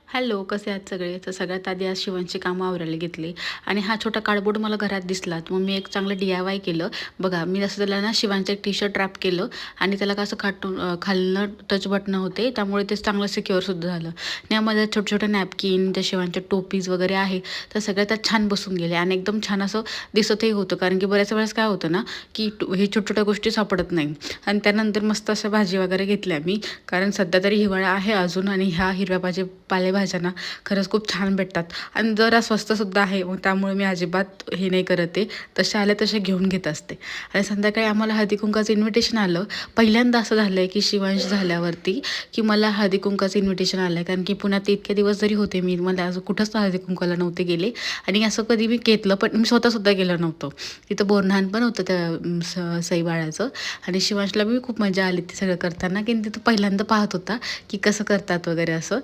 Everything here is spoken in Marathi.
हॅलो, कसे आहात सगळे? तर सगळ्यात आधी आज शिवणची कामं आवरायला घेतली आणि हा छोटा कार्डबोर्ड मला घरात दिसला. तर मग मी एक चांगलं DIY केलं. बघा, मी असं त्याला ना शिवांचं एक टी-शर्ट रॅप केलं आणि त्याला कसं खालनं टच बटणं होते, त्यामुळे ते चांगलं सिक्युअरसुद्धा झालं. आणि यामध्ये छोटे-छोटे नॅपकिन, त्या शिवांच्या टोपीज वगैरे आहे, तर सगळ्या त्यात छान बसून गेले आणि एकदम छान असं दिसतही होतं. कारण की बऱ्याच वेळेस काय होतं ना, की हे छोट्या-छोट्या गोष्टी सापडत नाही आणि त्यानंतर मस्त अशा भाजी वगैरे घेतल्या मी. कारण सध्या तरी हिवाळा आहे अजून आणि ह्या हिरव्या पालेभाज्या ना खरंच खूप छान भेटतात आणि जरा स्वस्तसुद्धा आहे. मग त्यामुळे मी अजिबात हे नाही करत आहे. तसे आले तसे घेऊन घेत असते. आणि संध्याकाळी आम्हाला हळदी-कुंकवाचं इन्व्हिटेशन आलं. पहिल्यांदा असं झालं आहे की शिवांश झाल्यावरती की मला हळदी-कुंकवाचं इन्व्हिटेशन आलं आहे. कारण की पुण्यात इतके दिवस जरी होते मी, मला असं कुठंच हळदी-कुंकवाला नव्हते गेले आणि असं कधी मी घेतलं पण मी स्वतःसुद्धा गेलं नव्हतं. तिथं बोरन्हाण पण होतं त्या सईबाळाचं आणि शिवांशला बी खूप मजा आली ते सगळं करताना, की तो पहिल्यांदा पाहत होता की कसं करतात वगैरे असं.